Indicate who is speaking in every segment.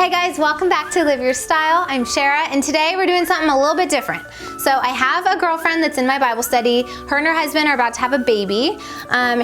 Speaker 1: Hey guys, welcome back to Live Your Style. I'm Sharrah, and today we're doing something a little bit different. So I have a girlfriend that's in my Bible study. Her and her husband are about to have a baby.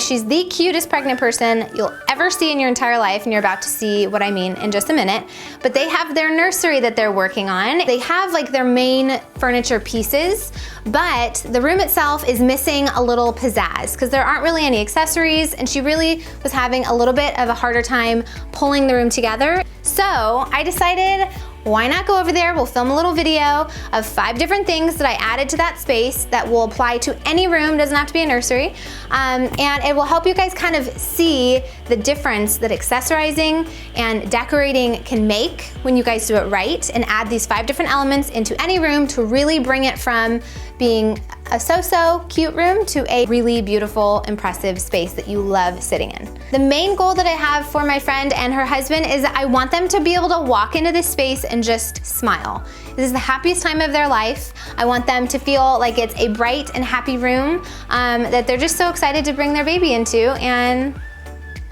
Speaker 1: She's the cutest pregnant person you'll ever see in your entire life, and you're about to see what I mean in just a minute. But they have their nursery that they're working on. They have like their main furniture pieces, but the room itself is missing a little pizzazz because there aren't really any accessories, and she really was having a little bit of a harder time pulling the room together. So I decided, why not go over there? We'll film a little video of 5 different things that I added to that space that will apply to any room, doesn't have to be a nursery. And it will help you guys kind of see the difference that accessorizing and decorating can make when you guys do it right, and add these 5 different elements into any room to really bring it from being a so-so cute room to a really beautiful, impressive space that you love sitting in. The main goal that I have for my friend and her husband is that I want them to be able to walk into this space and just smile. This is the happiest time of their life. I want them to feel like it's a bright and happy room that they're just so excited to bring their baby into, and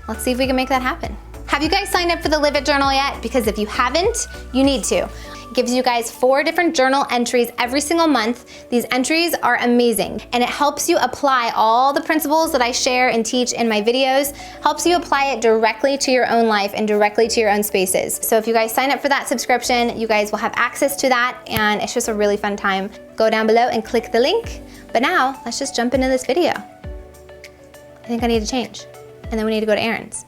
Speaker 1: let's see if we can make that happen. Have you guys signed up for the Live It Journal yet? Because if you haven't, you need to. It gives you guys 4 different journal entries every single month. These entries are amazing, and it helps you apply all the principles that I share and teach in my videos, helps you apply it directly to your own life and directly to your own spaces. So if you guys sign up for that subscription, you guys will have access to that, and it's just a really fun time. Go down below and click the link. But now, let's just jump into this video. I think I need to change, and then we need to go to errands.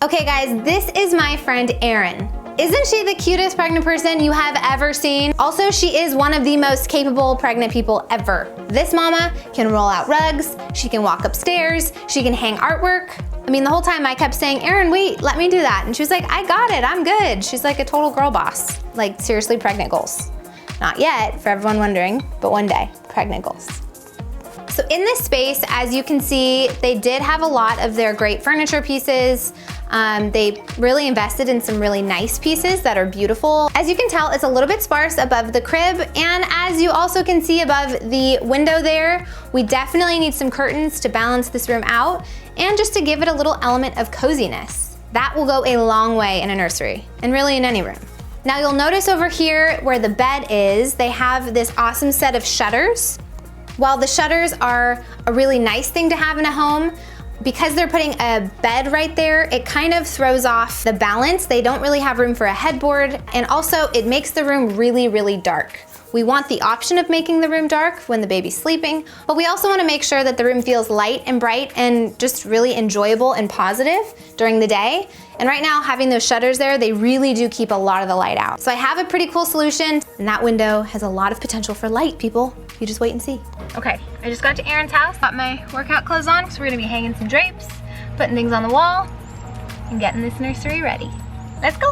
Speaker 1: Okay guys, this is my friend Erin. Isn't she the cutest pregnant person you have ever seen? Also, she is one of the most capable pregnant people ever. This mama can roll out rugs, she can walk upstairs, she can hang artwork. I mean, the whole time I kept saying, Erin, wait, let me do that. And she was like, I got it, I'm good. She's like a total girl boss. Like, seriously, pregnant goals. Not yet, for everyone wondering, but one day, pregnant goals. So in this space, as you can see, they did have a lot of their great furniture pieces. They really invested in some really nice pieces that are beautiful. As you can tell, it's a little bit sparse above the crib, and as you also can see above the window there, we definitely need some curtains to balance this room out and just to give it a little element of coziness. That will go a long way in a nursery, and really in any room. Now you'll notice over here where the bed is, they have this awesome set of shutters. While the shutters are a really nice thing to have in a home, because they're putting a bed right there, it kind of throws off the balance. They don't really have room for a headboard, and also it makes the room really, really dark. We want the option of making the room dark when the baby's sleeping, but we also want to make sure that the room feels light and bright and just really enjoyable and positive during the day. And right now, having those shutters there, they really do keep a lot of the light out. So I have a pretty cool solution, and that window has a lot of potential for light, people. You just wait and see. Okay, I just got to Erin's house, got my workout clothes on, because we're gonna be hanging some drapes, putting things on the wall, and getting this nursery ready. Let's go.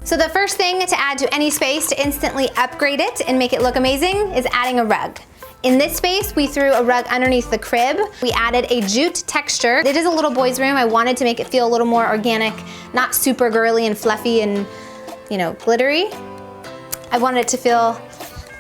Speaker 1: So the first thing to add to any space to instantly upgrade it and make it look amazing is adding a rug. In this space, we threw a rug underneath the crib. We added a jute texture. It is a little boy's room. I wanted to make it feel a little more organic, not super girly and fluffy and, you know, glittery. I wanted it to feel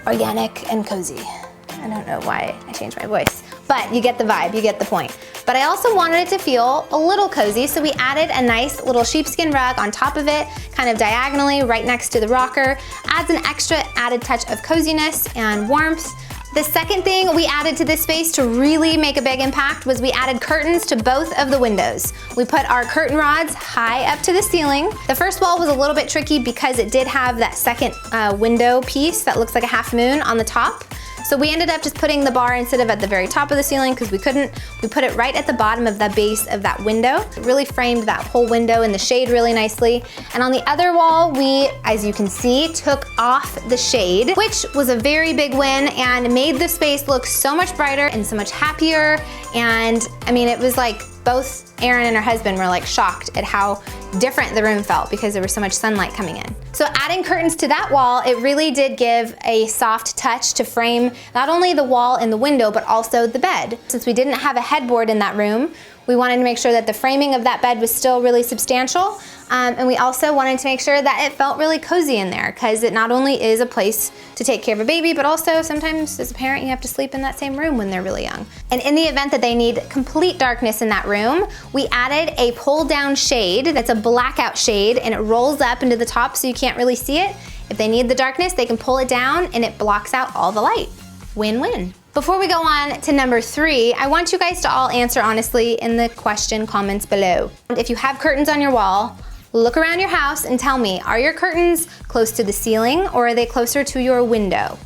Speaker 1: organic and cozy. I don't know why I changed my voice, but you get the vibe, you get the point. but I also wanted it to feel a little cozy, so we added a nice little sheepskin rug on top of it, kind of diagonally right next to the rocker. Adds an extra added touch of coziness and warmth. The second thing we added to this space to really make a big impact was we added curtains to both of the windows. We put our curtain rods high up to the ceiling. The first wall was a little bit tricky because it did have that second window piece that looks like a half moon on the top. So we ended up just putting the bar instead of at the very top of the ceiling because we couldn't. We put it right at the bottom of the base of that window. It really framed that whole window in the shade really nicely. And on the other wall, we, as you can see, took off the shade, which was a very big win and made the space look so much brighter and so much happier. And I mean, it was like both Erin and her husband were like shocked at how different the room felt because there was so much sunlight coming in. So adding curtains to that wall, it really did give a soft touch to frame not only the wall and the window, but also the bed. Since we didn't have a headboard in that room, we wanted to make sure that the framing of that bed was still really substantial. And we also wanted to make sure that it felt really cozy in there because it not only is a place to take care of a baby, but also sometimes as a parent, you have to sleep in that same room when they're really young. And in the event that they need complete darkness in that room, we added a pull down shade that's a blackout shade and it rolls up into the top so you can't really see it. If they need the darkness, they can pull it down and it blocks out all the light. Win-win. Before we go on to number 3, I want you guys to all answer honestly in the question comments below. If you have curtains on your wall, look around your house and tell me, are your curtains close to the ceiling or are they closer to your window?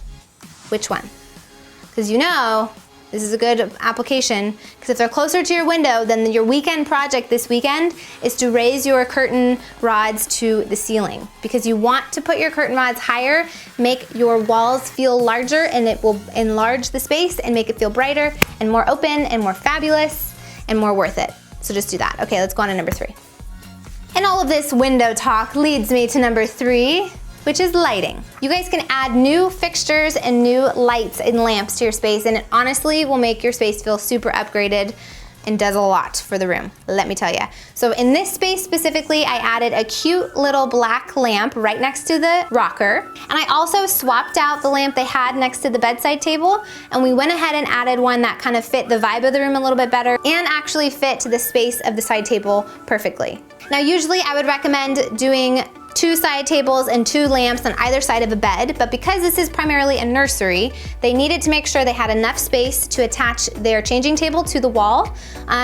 Speaker 1: Which one? Because you know, this is a good application, because if they're closer to your window, then your weekend project this weekend is to raise your curtain rods to the ceiling. Because you want to put your curtain rods higher, make your walls feel larger, and it will enlarge the space and make it feel brighter and more open and more fabulous and more worth it. So just do that. Okay, let's go on to number 3. And all of this window talk leads me to number 3, which is lighting. You guys can add new fixtures and new lights and lamps to your space, and it honestly will make your space feel super upgraded and does a lot for the room, let me tell you. So in this space specifically, I added a cute little black lamp right next to the rocker. And I also swapped out the lamp they had next to the bedside table, and we went ahead and added one that kind of fit the vibe of the room a little bit better and actually fit to the space of the side table perfectly. Now usually I would recommend doing 2 side tables and 2 lamps on either side of a bed, but because this is primarily a nursery, they needed to make sure they had enough space to attach their changing table to the wall.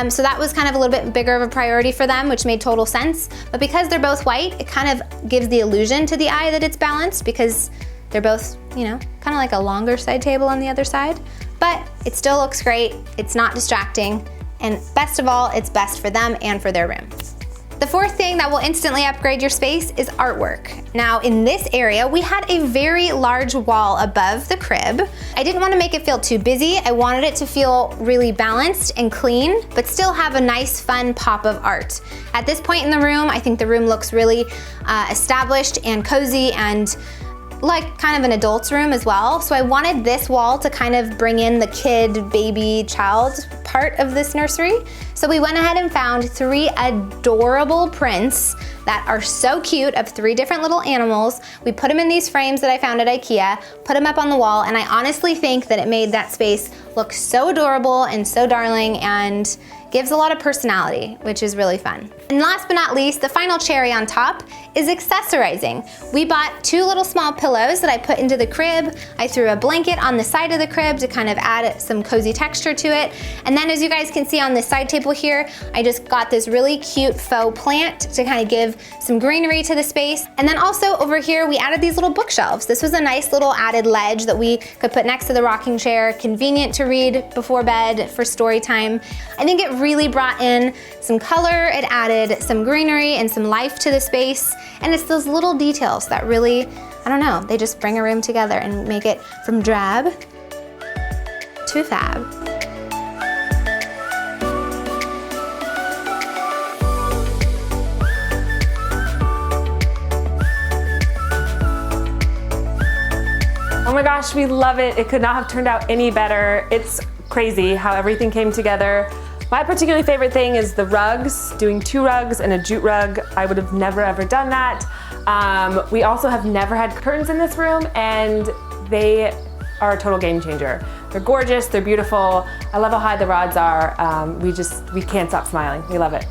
Speaker 1: So that was kind of a little bit bigger of a priority for them, which made total sense. But because they're both white, it kind of gives the illusion to the eye that it's balanced because they're both, you know, kind of like a longer side table on the other side. But it still looks great, it's not distracting, and best of all, it's best for them and for their room. The 4th thing that will instantly upgrade your space is artwork. Now in this area, we had a very large wall above the crib. I didn't want to make it feel too busy. I wanted it to feel really balanced and clean, but still have a nice fun pop of art. At this point in the room, I think the room looks really established and cozy and like kind of an adult's room as well. So I wanted this wall to kind of bring in the kid, baby, child part of this nursery. So we went ahead and found 3 adorable prints that are so cute of 3 different little animals. We put them in these frames that I found at IKEA, put them up on the wall, and I honestly think that it made that space look so adorable and so darling and gives a lot of personality, which is really fun. And last but not least, the final cherry on top is accessorizing. We bought 2 little small pillows that I put into the crib. I threw a blanket on the side of the crib to kind of add some cozy texture to it. And then as you guys can see on this side table here, I just got this really cute faux plant to kind of give some greenery to the space. And then also over here, we added these little bookshelves. This was a nice little added ledge that we could put next to the rocking chair, convenient to read before bed for story time. I think it really brought in some color, it added some greenery and some life to the space, and it's those little details that really, I don't know, they just bring a room together and make it from drab to fab.
Speaker 2: Oh my gosh, we love it. It could not have turned out any better. It's crazy how everything came together. My particularly favorite thing is the rugs, doing 2 rugs and a jute rug. I would have never ever done that. We also have never had curtains in this room, and they are a total game changer. They're gorgeous, they're beautiful. I love how high the rods are. We can't stop smiling. We love it.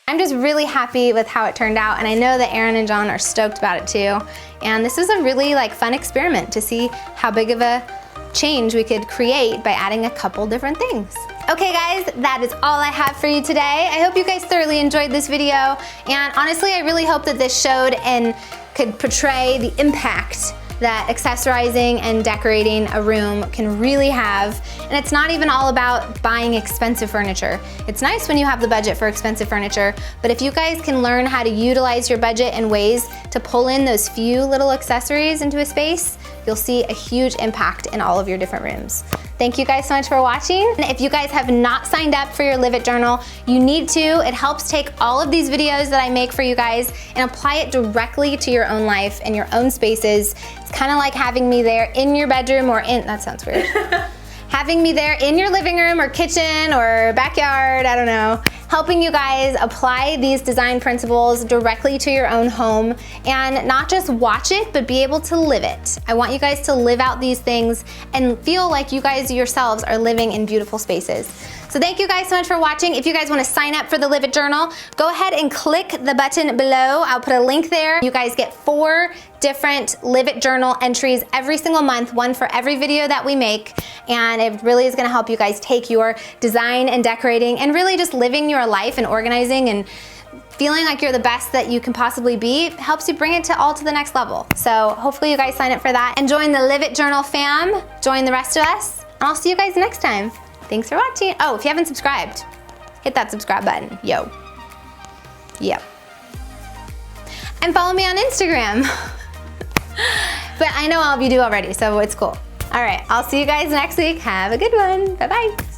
Speaker 1: I'm just really happy with how it turned out, and I know that Aaron and John are stoked about it too. And this is a really fun experiment to see how big of a change we could create by adding a couple different things. Okay guys, that is all I have for you today. I hope you guys thoroughly enjoyed this video, and honestly I really hope that this showed and could portray the impact that accessorizing and decorating a room can really have. And it's not even all about buying expensive furniture. It's nice when you have the budget for expensive furniture, but if you guys can learn how to utilize your budget in ways to pull in those few little accessories into a space, you'll see a huge impact in all of your different rooms. Thank you guys so much for watching. If you guys have not signed up for your Live It Journal, you need to. It helps take all of these videos that I make for you guys and apply it directly to your own life and your own spaces. It's kind of like having me there in your bedroom or that sounds weird. Having me there in your living room or kitchen or backyard, I don't know. Helping you guys apply these design principles directly to your own home and not just watch it, but be able to live it. I want you guys to live out these things and feel like you guys yourselves are living in beautiful spaces. So thank you guys so much for watching. If you guys want to sign up for the Live It Journal, go ahead and click the button below. I'll put a link there. You guys get 4 different Live It Journal entries every single month, one for every video that we make. And it really is going to help you guys take your design and decorating and really just living your life and organizing and feeling like you're the best that you can possibly be. It helps you bring it all to the next level. So hopefully you guys sign up for that and join the Live It Journal fam. Join the rest of us. And I'll see you guys next time. Thanks for watching. Oh, if you haven't subscribed, hit that subscribe button. Yo. Yep. And follow me on Instagram. But I know all of you do already, so it's cool. All right, I'll see you guys next week. Have a good one. Bye-bye.